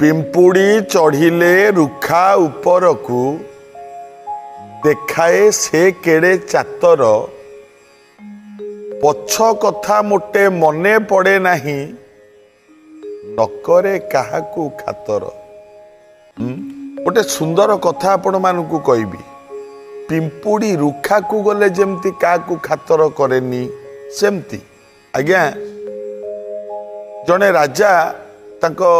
पिंपुड़ी चढ़िले रुखा उपरकू देखाए से केड़े चातर पछ कथा मोटे मने पड़े नहीं नकरे काहाकू खातर। गोटे सुंदर कथा आपण मानकू कहबी पिंपुड़ी रुखा को गले जमती काहाकू खातर करेनी सेमती आज्ञा जड़े राजा तांको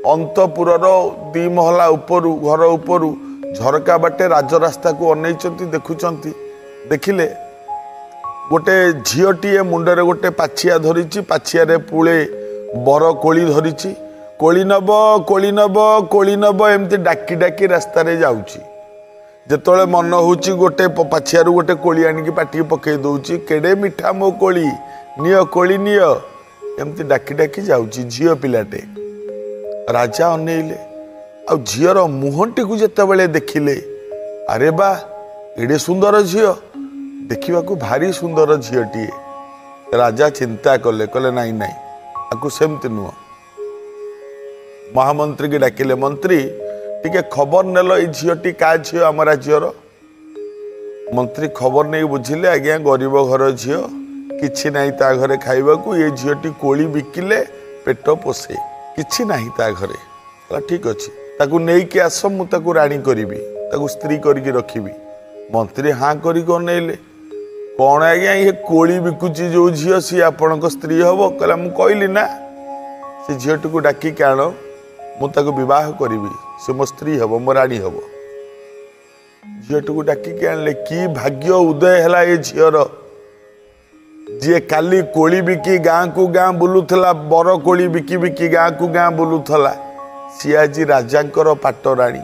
अंतपुरर दी महला उपरू घर उपरू झरका बाटे राजरास्ता को अनैचंती देखुचंती देखिले गोटे झीटीए मुंडरे गोटे पाछिया धरिची पाछिया पुले बर कोली धरिची कोली नब कोली नब कोली नब एमती डाकी डाकी रास्ता रे जाउची जेतोले मन होची गोटे पाछियारू गोटे कोली आनिकी पाटी पकई दउची केडे मिठा मो कोली नियो कोली नियो एमती डाकी डाकी जाउची झियो पिलाटे। राजा अनेइले आ झीर मुहंटी को जेतेबेले देखिले अरे बा एडे सुंदर झील देखा भारी सुंदर झीटीए। राजा चिंता कले कले नाई नाई आपको सेमती नुह महामंत्री की डाकिले मंत्री टिके खबर नेल ये झीटी का झील आम राज्यर। मंत्री खबर नहीं बुझिले आज्ञा गरीब घर झील किछि नाही ता घरे खाइबाकू ये झीटी कोली बिकिले पेट पोषे किछि नाही ता घरे ठीक अच्छे ताकू नहीं कि आस मु ताकू राणी करी ताकू स्त्री करके रखी। मंत्री हाँ करिक अनेइले कौन आज्ञा ये कोली बिकुची जो झील सी आपण स्त्री हम कहला मु कहली ना से झीटी को डाकिक आण मुझे बह करी से मो स्त्री हम मो राणी हम। झीटी को डाकिक आनले कि भाग्य उदय है ये झीर जी काली कोली बिकी गाँ को गाँ बुलूला बर कोली बिकी बिकी गाँ को गाँ बुलूला सी आज राजांकर पाटराणी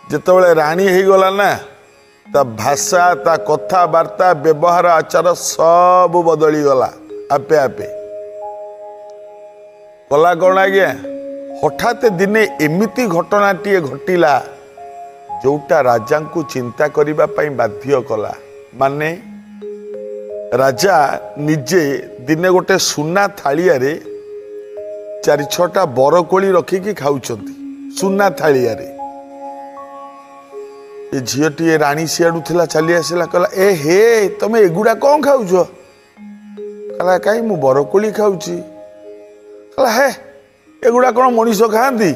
जितेबाला राणी हो गला ना ता भाषा ता कथबार्ता व्यवहार आचार सब बदली गला आपे आपे कला कौन आज्ञा हठात दिने एमिती घटनाटीए घटिला जोटा राजा को चिंता करने बाध्य कला माने राजा निजे दिने गोटे सुना थालिया रे 4-6टा बरकोली रखिकी खाऊचंती सुना थालिया रे। ए झीटी राणी सियाड़ू थिला चली आसला कहला ए हे तमे एगुड़ा कौन खाऊछ कहला कहीं मु बरकोली खाऊची कहला हे एगुड़ा कौन मनीष खाती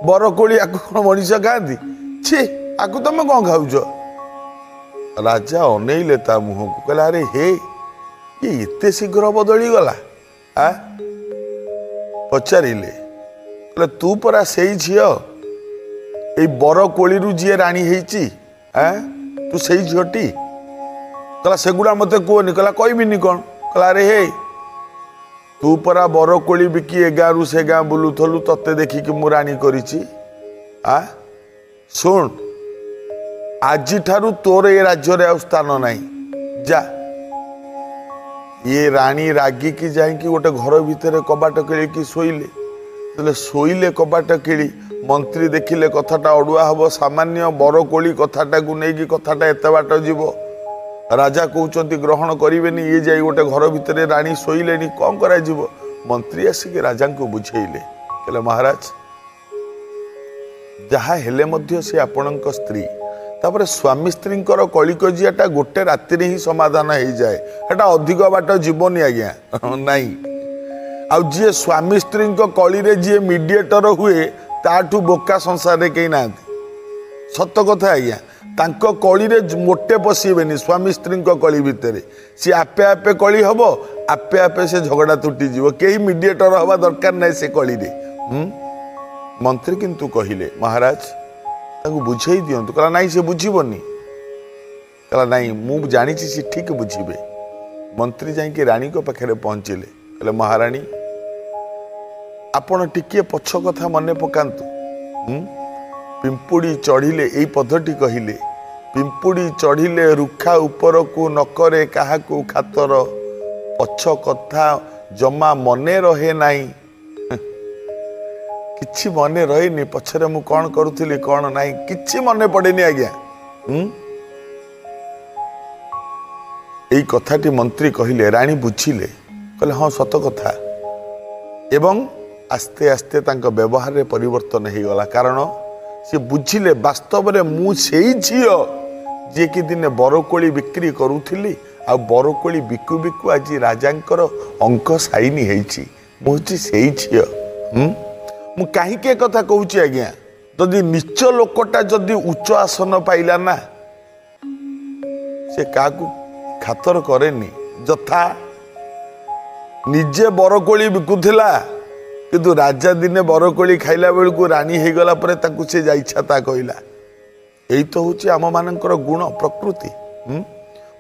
बरकोली आकु कौन मनीष खाती छी आकु तमे कौन खाऊछ। राजा अनेइले ता मुह को कहला अरे हे ये एते शीघ्र बदली गला आ पचारिले कहले तू परा सेई झियो ए बरकोली जी राणी हेची तू सही झीटी कहला सेगुड़ा मत कहनी कहला कहबिनी कौन कहला अरे हे तू परा बरकोली बिकी ए गाँ रु से गाँ बुलूथलु तते देखिकी मु राणी करिछि सुन आज ठारू तोर ए राज्य रे स्थान नहीं जा ये राणी रागी की जाइकी गोटे घर भितर कबाट किलिकी शोइले शोइले कबाट किली मंत्री देखिले कथाटा अड़ुआ हम सामान्य बरकोली कथाटा को नहीं कथाटा एत बाट जीव राजा कहते ग्रहण करेनि ये जाई गोटे घर भितर राणी शोइले कौन करा जीव। मंत्री आसिक राजा को बुझेइले कहले महाराज जहा हेले मध्य से आपणक स्त्री तापर स्वामी स्त्री कलिकजियाटा गोटे राति ही समाधान हो जाए एटा अधिक बाट जीवनी आज्ञा नाई आ जी स्वामी स्त्री कली रे जी मीडिएटर हुए ताठू बोका संसार रे कहीं ना सत कथा आज्ञा तांको कली रे मोटे पशिबेनी स्वामी स्त्री कली भितर सी आपे आपे कली हम आपे आपे से झगड़ा तुटी जीव कई मीडिएटर हवा दरकार ना से कली रे। मंत्री किंतु कहिले महाराज ताको बुझेई दियंतु कहला नाई से बुझीबनी कहला नाई मु जानी सी ठीक बुझीबे। मंत्री जाइके रानी को पाखरे पहुंचले कहले महारानी आपण टिके पछ कथा मने पकांतु पिंपुड़ी चढ़िले यही पद्धति कहिले पिंपुड़ी चढ़िले रुखा ऊपर को नकरे काहाकू खातर पछ कथा जमा मने रहे नाही किछि मने रहीनी पछरे मु कौन करुथली कौन नाही किछि मने पड़ेनी आज्ञा। यही कथाटी मंत्री कहिले रानी बुझिले कहले हाँ सत कथा एवं आस्ते आस्ते तांको व्यवहार रे परिवर्तन हो गला कारण सी बुझिले वास्तव में मु सेई झियो जे कि दिने बरकोली बिक्री करूथिली आ बरकोली बिकु बिकु आज राजांकर अंक साइनी हेछि मु छि सेई झियो मु काहे के कथा कहूछि आज्ञा जदि नीच लोकटा जदि उच्च आसन पाइला ना से काकू खातर करेनी जथा निजे बरकोली बिकुथिला किंतु राजा दिने बरकोली खाइला बेलू रानी हो गला पर ताकू से इच्छा ता कहला यही तो हूँ आम मानकर गुण प्रकृति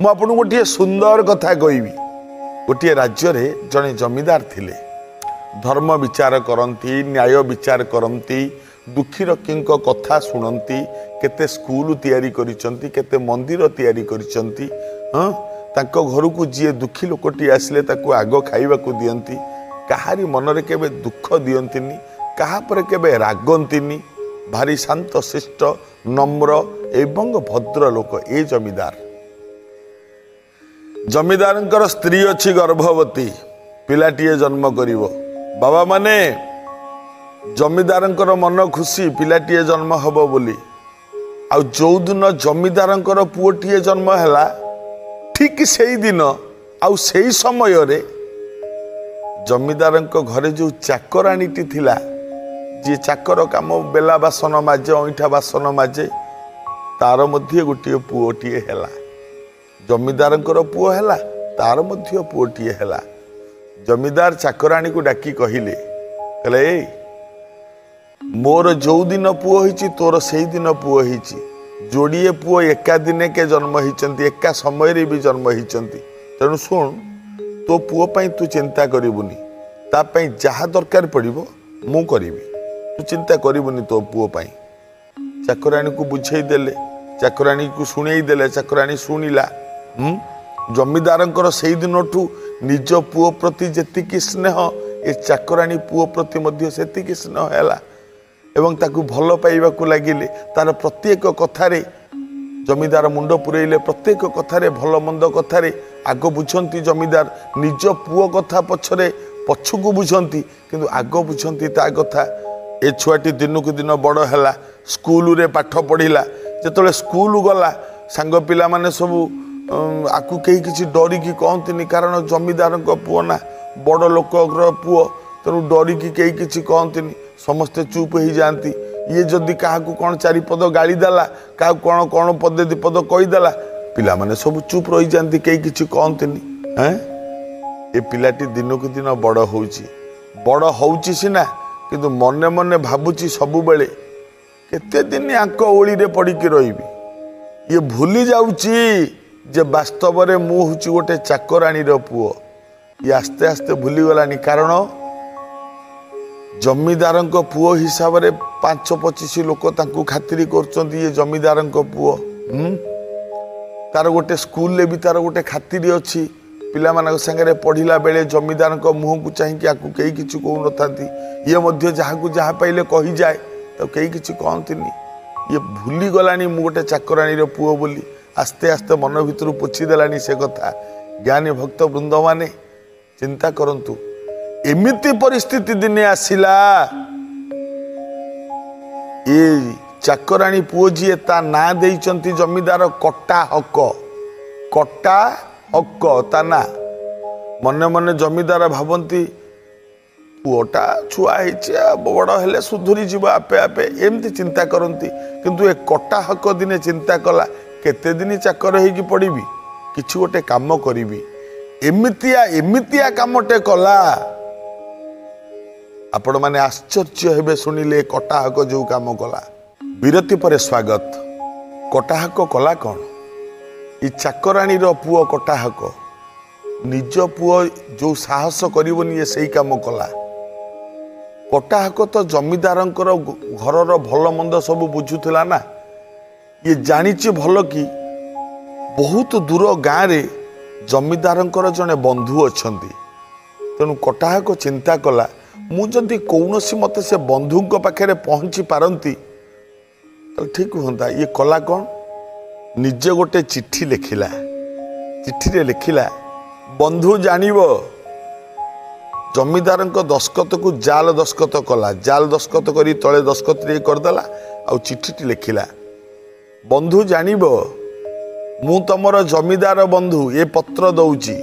मु आपन गोटे सुंदर कथा कहबी गोटे राज्य रे जड़े जमीदार थिले धर्म विचार करती न्याय विचार करती दुखी रक्षी कथा शुणती केते स्कूल तैयारी करिसंती केते मंदिर तैयारी करिसंती तांको घर को जी दुखी लोकटी आसिले ताकू आग खाइबा को दियंती काहारी मनरे केबे दुख दियंतीनी काहा पर केबे रागंतीनी भारी शांत शिष्ट नम्र एवं भद्र लोक ए जमीदार जमीदारंकर स्त्री अच्छी गर्भवती पिलाटीए जन्म करिवो बाबा माने जमीदारंकर मन खुशी पिलाटीए जन्म हबो बोली आ जो दिन जमीदारंकर पुओटीए जन्म हैला ठीक सेई दिन आउ सेई समय रे जमीदारंक घरे जो चाकराणीटी थिला जी चाकर काम बेला बासन माजे अईठा बासन माजे तार मध्य गोटे पुओटीए हैला जमीदारंकर पुओ हैला तार मध्य पुओटीए हैला जमीदार चाकराणी को डाकी कहिले कहले ए मोर जो दिन पुओ होइची तोर सेई दिन पुओ होइची जोड़िए पुओ एका दिने के जन्म होइचंती एका समय रे भी जन्म होइचंती तेणु सुन तो पुओ पाई तू चिंता करिबुनी ता पाई जहा दरकार पड़िबो मु करिबी तू चिंता करिबुनी तो पुओ पाई चाकराणी को बुझेई देले चाकराणी को सुनेई देले चाकराणी सुनिला जमीदारंकर सेई दिनठू निज पुओ प्रति जेतिकी स्नेह ए चाकराणी पुओ प्रति मध्य सेतिकी स्नेह हैला एवं ताकू भल पाइबा को लागिले तार प्रत्येक कथारे जमीदार मुंड पुरेइले प्रत्येक कथारे भल मंद कथारे आग बुझंती जमीदार निज पुओ कथा पछरे पछकू बुझंती किंतु आग बुझंती ता कथा ए छुआटी दिनकू दिन बड़ हैला स्कूल रे पाठ पढ़िला जेतले स्कूल गला सांग पिला माने सब आकू कहीं किसी डरिकी कहतनी कारण जमीदार पुओ ना बड़ लोकर पुओ तेणु डरिकी कहीं किसी कहतनी समस्ते चुप हो जाती ये जदि क्या कौन चारिपद गाड़ी देला क्या कौन कौन पदे दीपद कहीदेला पिला माने सब चुप रही जाती कहीं किसी कहतनी हैं ए पिलाटी दिनकू दिन बड़ होउची सीना किंतु मने मने भाबुची सबु बेले केते दिन आंक ओली रे पड़िकी रहिबी ये भूली जाउची जे वास्तव में मु हूँ गोटे चाकराणी पुओ ये आस्ते आस्ते भूली गलानी कारण जमीदार पुओ हिसाब रे 5-25 लोक तांकू खातिरी कर ये जमीदार पुओ तार गोटे स्कूल भी तार गोटे खातिरी अच्छी पिला मान संगे पढ़िला बेले जमीदार मुह को चाहिए आपको कई किसी कह न ये मध्य जहाँ जहाँ पाइले कही जाए तो कई किसी कहतनी ये भूली गलानी मु गोटे चाकराणी पुओ बोली आस्ते आस्ते मन भीतर पोछीदेलानी से कथा ज्ञानी भक्त वृंद माने चिंता करंतु एमिति परिस्थिति दिने आसिला ये चाकराणी पुओ जी ता ना देइचंती जमीदार कटा हक ता ना मने मने जमीदार भावंती पुओटा छुआ बड़ हेले सुधुरी जीव आपे आपे एमती चिंता करती किंतु ए कटा हक दिने चिंता कला केते दिन चाकर होगी पड़ी किसी गोटे काम करी एमितिया कामटे कला आपण माने आश्चर्य हेबे सुनिले कटाहक जो काम कला विरति पर स्वागत कटाहक कला कौन ई चाकराणी पुओ कटाहक निज पुओ जो साहस करबनी से काम कला कटाहक तो जमीदार घर भल मंद सब बुझुला ना ये जानी भल कि बहुत दूर गाँव रे जमीदार जड़े बंधु अच्छा तेणु कटाहक चिंता कला मुझे कौन सी मत से बंधु पाखे पहुँची पारती तो ठीक होता ये कला कौन निजे गोटे चिट्ठी लिखिला चिट्ठी रे लिखिला बंधु जानिब जमीदार दस्खत को जाल दस्खत कला जाल दस्खत कर तले दस्खत करदेला आ चिठी लिखिला बंधु जानब मु तमर जमीदार बंधु ये पत्र दौची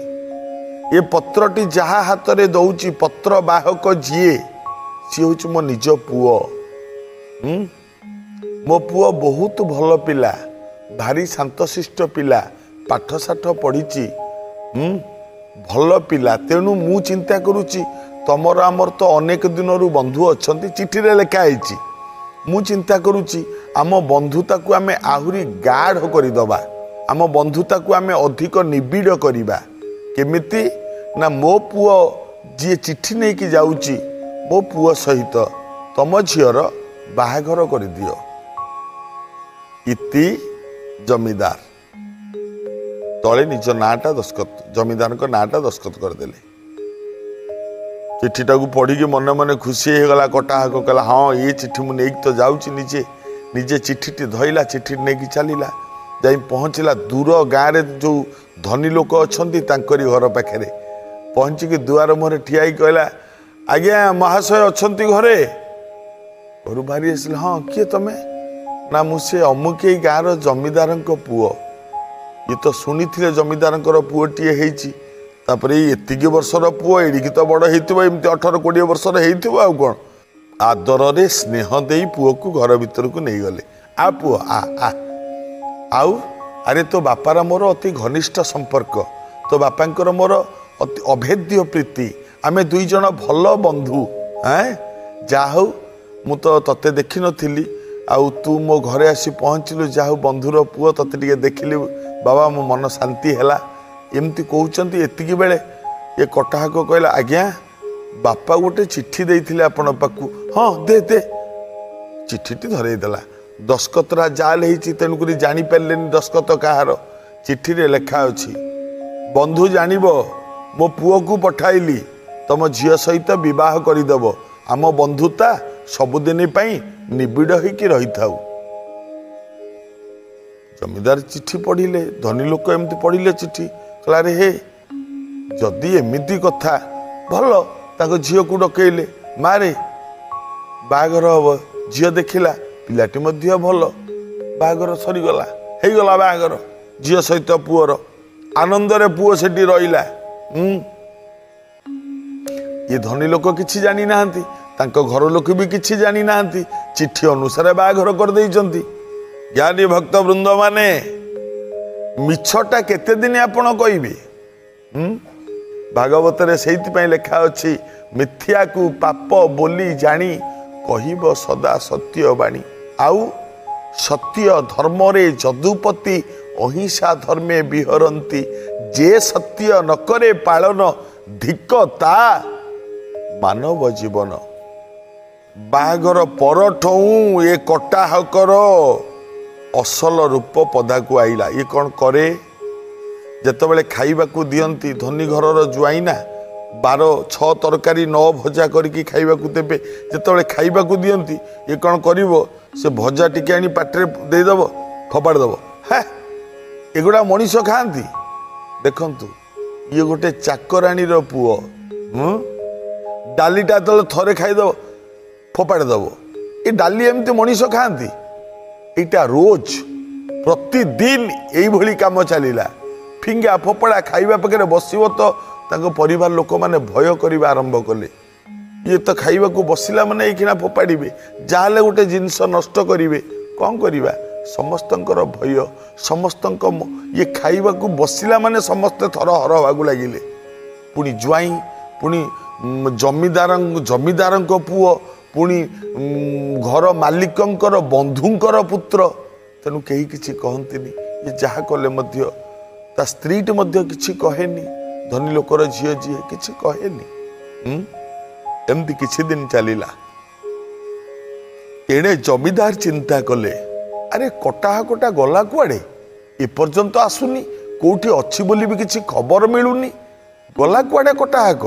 ये पत्रटी जहा हाथ में दौची पत्र बाहक जीए सी हूँ मो निज पुओ मो पुओ बहुत भल पिला भारी शांतशिष्ट पिला पाठशाठ पढ़ी भल पिला तेणु मु चिंता करुच्ची तमर आमर तो अनेक दिन बंधु अच्छा चिठी लिखाई मु चिंता करुच्ची आम बंधुता को आम आहरी गाढ़ करदबा आम बंधुता को आम अधिक निबिड़ करवा केमिति ना मो पुओ जी चिठी नहीं कि जाऊची मो पुओ सहित तम झीर बाहाघर कर दियो इति जमीदार तले निज नाटा दस्खत जमीदार को नाटा दस्खत करदेले चिठीटा को पढ़ी मन मन खुशी हो गला कटाहक कहला हाँ ये चिठी मुझे तो जाऊँगी निजे निजे चिठीटी धइला चिठी नहीं चलला जाई पहुँचला दूर गाँव में जो धनी लोक अच्छा घर पाखे पहुँचिकी दुआर मुहर ठिया कहला आज्ञा महाशय अच्छा घरे घर बाहरी आस हाँ किए तुम ना मुझे अमुक गाँव जमीदार पुओ ये तो शुणी थे जमीदार पुओटीए एतिकी वर्षर पुओ एडिकी तो बड़ होमती 18-20 वर्षर हो कौन आदर स्नेह दे पुओ को घर भीतर को नहीं गले आ पुओ आउ अरे तो बापार मोर अति घनिष्ठ संपर्क तो बापांकर मोर अति अभेद्य प्रीति आमे दुई जन भल बंधु हैं जा हूँ मु तो तते देखी नी आउ तू मो घरे आसी पहुँचलु जा हूँ बंधुर पुओ तते टिके देखिली बाबा मो मन शांति हैला एमती कहते एतिकी बेले ये कटाहक कहला आज्ञा बापा गोटे चिट्ठी देइथिले आपण पाकू हाँ दे दे चिठीटी धरेदेला दस्खतरा जाल होती तेणुक जापारे दस्खत कहार चिठी लेखा अच्छी बंधु जानब मो पुओ को पठाइली तम झील सहित बह करदेव आम बंधुता सबुदिन निबिड़ होकी रही था जमीदार चिठी पढ़िले धनी लोक एमती पढ़िले चिठी कहला रे हे जदि एमती कथा भल ताको झील को डकैले मारे बाघर हम झील देखिला पिलाटी मध्य भल बाघर सरीगला हो बाघर झील सहित पुओर आनंदरे पुओ सेठी रहिला ये धनी लोक किछि जानी नाहंती तांको घर लोक भी किछि जानी नाहंती चिठी अनुसार बाघर कर देइचंती ज्ञानी भक्त वृंद माने मिछटा केते दिन आपण कहिबे भागवत रे सेइति लेखा अछि मिथ्या को पाप बोली जानी कहिब सदा सत्य बाणी आउ सत्य धर्म रे जदुपति अहिंसा धर्मे विहरंती जे सत्य न करे पालन धिकता मानव जीवन बाघर परठू ये कटाहकर असल रूप पदा को आईला ये कौन करे जेतबेले खाइबा को दियंती धनी घरर जुआईना 12-6 तरकारी 9 भजा करके खाइबा को देबे जेतबेले खाइबा को दियंती ये कौन करिवो से भजा टिके आनी पाटरे देदेव फपाड़ देव है एगुड़ा मनीष खाती देखंतु ये गोटे चाकराणी पुओ डालीटा तो थरे खाईदेव फोपाड़ देव ये डाली एमती मनीष खाती यहाँ रोज प्रतिदिन यही काम चलला फिंगा फोपड़ा खाइबा पाखे बसब तो तांको परिवार लोक मैंने भय करवा आरंभ कले ये तो खाइबा को बसिला माने ये फोपाड़े जहाँ गोटे जिनस नष्ट करेंगे कौन करवा समस्तंकर भय समस्त ये खाइबा को बसिला माने समस्ते थर हर हवा लगिले पुणी जुआई पुणी जमीदार पुओ पुणी घर मालिकंकर बंधुंकर पुत्र तेणु कहीं किसी कहती ये जहाँ कले मध्य ता स्त्रीटी मध्य किसी कहेनी धनी लोकर झील जी किसी कहेनी एमती किछि दिन चलला एणे जमीदार चिंता कले अरे कटाहकटा गला कुआड़े एपर्यंत आसुनी कोठी अच्छी बोली भी किसी खबर मिलूनी गला कुआड़े कटाहक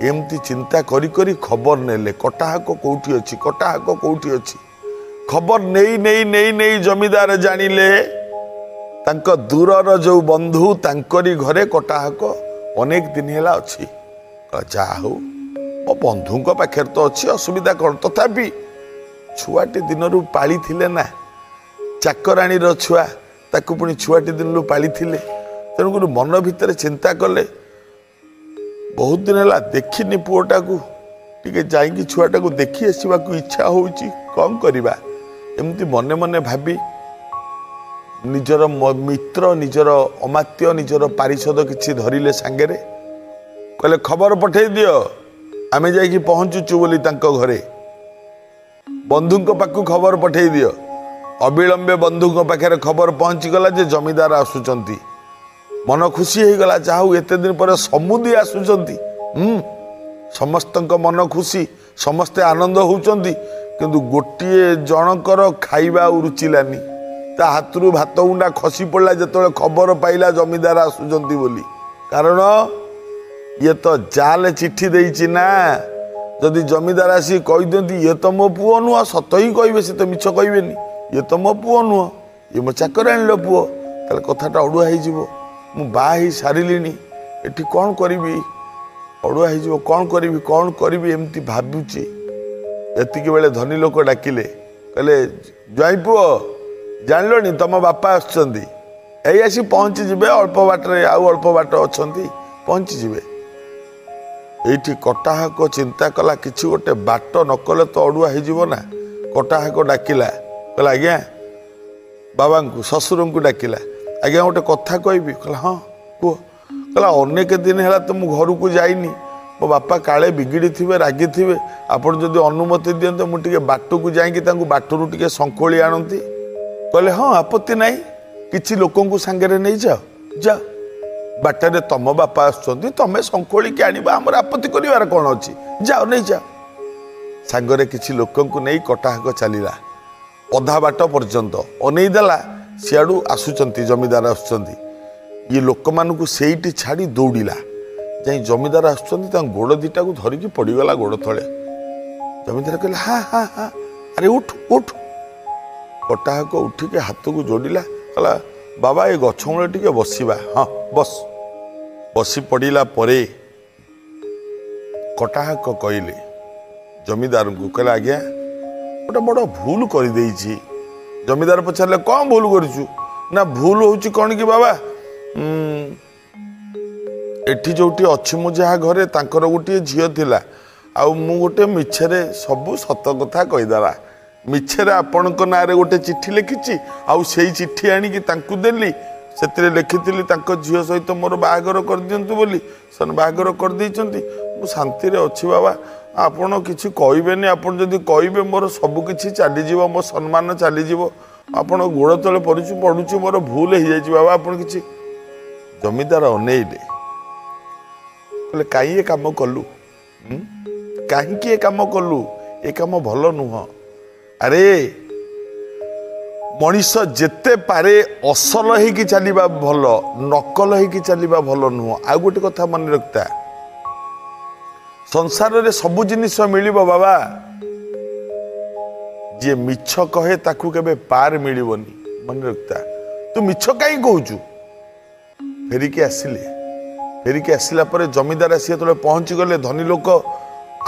एमती चिंता करी करी खबर नेले कटाहक कोठी अच्छी कटाहक कोठी अच्छी खबर नहीं नहीं नहीं नहीं जमीदार जानिले तांको दूरर जो बंधु तांकरी घरे कटाहक अनेक दिन हेला अच्छी जा हो मो बंधु पाखे तो अच्छी असुविधा कौन तथापि छुआटी दिन पाली थिले ना चाकराणी छुआ ताकू पुणी छुआटी दिन पाली थिले तेणुक मन भितर चिंता कले बहुत दिन है देखनी पुओटा को टे जाकि छुआटा को देखी आसवा इच्छा होची कौन करवा एमती मने मने भाभी निजर मित्र निजर अमात्य निजर पारिषद किसी धरिले सांगेरे कहले खबर पठे दियो आमे जाइकी पहुँचुचु बोली तांको घरे बंधु पाखु खबर पठे दियो अविलंबे बंधु पाखे खबर पहुँची गला जे जमीदार आसुचंती मन खुशी हो गला जाऊ एते दिन पर समुदी आसुचंती समस्त मन खुशी समस्ते आनंद होउचंती किंतु गोटे जनकर खाइबा रुचिलानी ता हाथरू भात गुंडा खसी पड़ा जो खबर पाइला जमीदार आसुचंती बोली कारण ये तो जाल चिट्ठी देइछि ना जदि जमीदार आसी कहि दियंती ये तो मो पुओ नुह सत ही कहबे से तो मिछ कहबेनी ये तो मो पुओ नुह ये मो चाकराणी पुओ ताले कथाटा अड़ुआ हो मु बाही सारिलिनी एठी कौन करी अड़ुआ हो कौन करी एमती भावुची एतिक बेले धनी लोक डाकिले कहले ज्वाई पुओ जानलोनी तुम बापा आसुचंती एई आसी पहुँची जिबे अल्प बाटरे आउ अल्प बाट अछंती पहुँची जिबे एठी कटाहाक चिंता कला किछि गोटे बाट नकले तो अड़ुआ हो ना कटाहाक डाकिला कहला आज्ञा बाबा को ससुर को डाकिला आज्ञा गोटे कथा कहबी कहला हाँ कह कहला अनेक दिन है तो मु घर को जाइनी मो बापा काले बिगिड़ी थे रागी थे आपड़ जदि अनुमति दियंते मुझे बाट को जाकि बाटरू टे संखोली आणती कहले हाँ आपत्ति नाई किछि लोकों को सांगे नहीं जाओ जा बाटरे तम बापा आसुचंती तमें संखोली के आनिबा हमर आपत्ति करिवार कौन अच्छी जाओ नहीं जाओ सांगरे किछि लोकों को नहीं कटाहाक चलीला अधा बाट पर्यंत अनईदेला सियाड़ू आसुचंती जमीदार आसुचंती ये लोक मानू सेठी छाड़ी दौड़िला जाई जमीदार आसुचंती गोड़ दीटा को धरिकी पड़गला गोड़ तले जमीदार कहले हाँ हाँ हाँ अरे उठ उठ कटाहाक उठिके हाथ को जोड़िला कहला बाबा ये गछ मूले टिके बसिबा हाँ बस बसी पड़ा परे कटाहाक कहले जमीदार को कहले आज्ञा गोटे बड़ भूल कर देइछि जमीदार पचारे कौन भूल करूँ ना भूल हूँ कौन कि बाबा एठी जोटी अच्छी मु जहाँ घरे तांकर गोटे झील थिला आउ मु गोटे मिछरे सबू सत कथा कहीदेला मिछरे आपण ना गोटे चिट्ठी लिखिची आउ से चिट्ठी आणिकी तांकु देली से लिखिली झील सहित मोर बाहागर कर दियंतु बोली सन बाहागर कर देइचंती मु शांति रे अच्छी बाबा आपण किछि कहबेनी आपण जदि कहबे मोर सब किछि चलीजीव मो सम्मान चलीजीव आपण गोड़ तले पड़ुछु मोर भूल हो जाइछि बाबा आपण किछि जमीदार अनेइले कहले काई ये काम कलु काहींकि ये काम कलु ये काम भल नुह अरे मनीष जेते पारे असल होगी चलवा भल नकल होगी चलवा भल नुह आ गोटे कथा मन रखता संसार रे सबु जिनिस मिल बाबा जे मिछ कहे ताकू केबे पार मिलबनी मन रखता तू मिछ कहीं कहूचु फेरिके आसिला पर जमीदार आसी तो पहुँची गले धनी लोक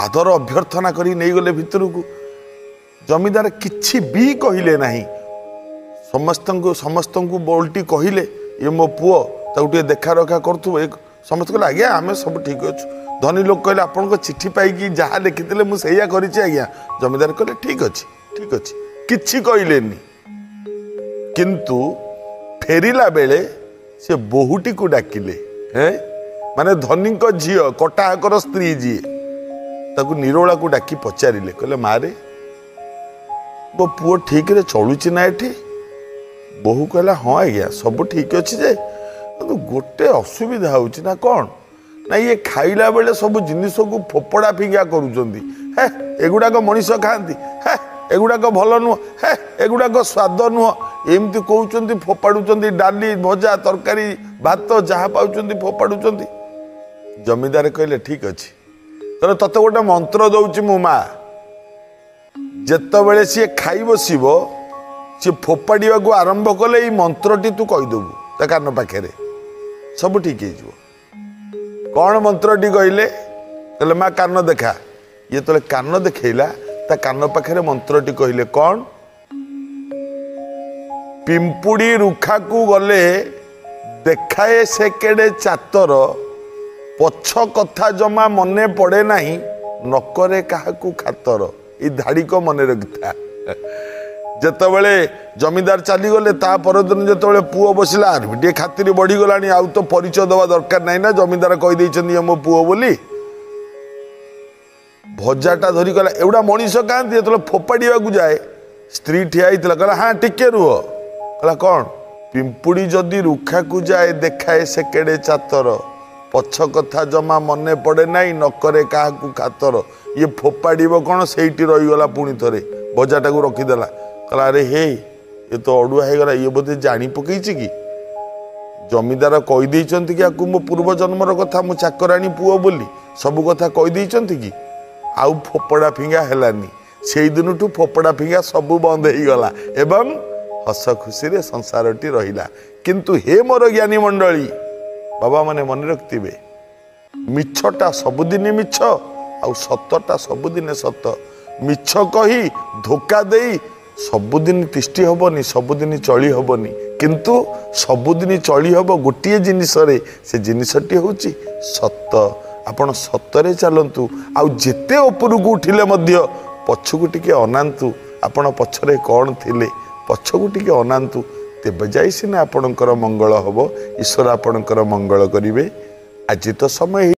आदर अभ्यर्थना करी नहीं गले भितर को जमीदार किछि भी कहले नहीं समस्त को बोल्टी कहले ये मो पुओ ताकू देखा रखा करूँ समस्त कहले आज्ञा आम सब ठीक अच्छु धनी लोक कहले आपन चिट्ठी पाई जहाँ लिखिते मुझे आज्ञा जमीदार कहले ठीक अच्छे किछि कहलेनी किंतु फेरिला बेले से बोहूटी को डाकिले माने धनी झी कटाहाकर स्त्री जी ताकू निरोला को डाकी पचारे कहले मारे मो पुओ ठीक रे चलुची ना एठी बोहू कहला हाँ आज्ञा सब ठीक अच्छे जे गोटे असुविधा होची ना कौन ना ये खाइला बेले सब जिनिस को फोपड़ा फिंगा करुचंती हे एगुड़ाक मनीष खाती हे एगुड़ाक भल नुह हे एगुड़ाक स्वाद नुह एमती कहते फोपाड़ुंट डाली भजा तरकारी भात जहाँ पाँच फोपाड़ुंट जमीदार कहले ठीक अच्छे तेरे तते गोटे मंत्र दौची मो माँ जेतबेले सी खाई बसब सी फोपाड़ा को आरंभ कले ये मंत्रटी तू कहीदेबू ता कान पाखे सब ठीक हो कौन मंत्रटी कहले कहले माँ कान देखा ये तो कान देखला ता कान पाखे मंत्रटी कहले कौन पिंपुड़ी रुखा को गले देखाए से केड़े चातर पछ कथा जमा मने पड़े नहीं नकरे काहाकू खातर ये धाड़ी को मन रखिथा जितेबले जमीदार चलीगले ता परदिन जिते पुओ बसला टे खातिर बढ़ीगला आउ तो परिचय दवा दरकार नहीं ना जमीदार कहीदे मो पुओ बोली भजाटा धरिकला एवढा मनीष कहती जो फोपाड़ा जाए स्त्री ठिया कहला हाँ टिके रुह कहला कौन पिंपुड़ी जदि रुखा को जाए देखाए से केड़े चातर पछ कथा जमा मने पड़े नहीं नकरे काहाकू खातर ये फोपाड़ कौन से रहीगला पुणी थे भजाटा को रखीदेला कहला अरे हे ये तो अड़ुआ हो गला ये बोधे जानी पकई कि जमीदार कहीदे कि आपको मो पूर्व जन्मर कथा मो चाकराणी पुओ बोली सब कथा कहीदे कि आउ फोपड़ा फिंगा हेलानी से दिन ठू फोपड़ा फिंगा सब बंद हो गला एवं हस खुशी रे संसारटी रहिला किंतु हे मोर ज्ञानी मंडली बाबा माने मन रखिबे मिछटा सबुदिन मिछ आउ सतटा सबुदिन सत मिछ कही धोखा देई सबुदिन तिष्टि हबनी सबुदिन चली हबनी किंतु सबुदिन चली हब गोटे जिनिस रे से जिनिसटी होची सत आपण सतरे चलतु आउ जेते उपरकू उठिले मध्य पछकू टिके अनांतु आपण पछरे कौन थिले पछकू टिके अनांतु तेबे जाई सिना आपणकर मंगल हब ईश्वर आपणकर मंगल करिवे आज तो समय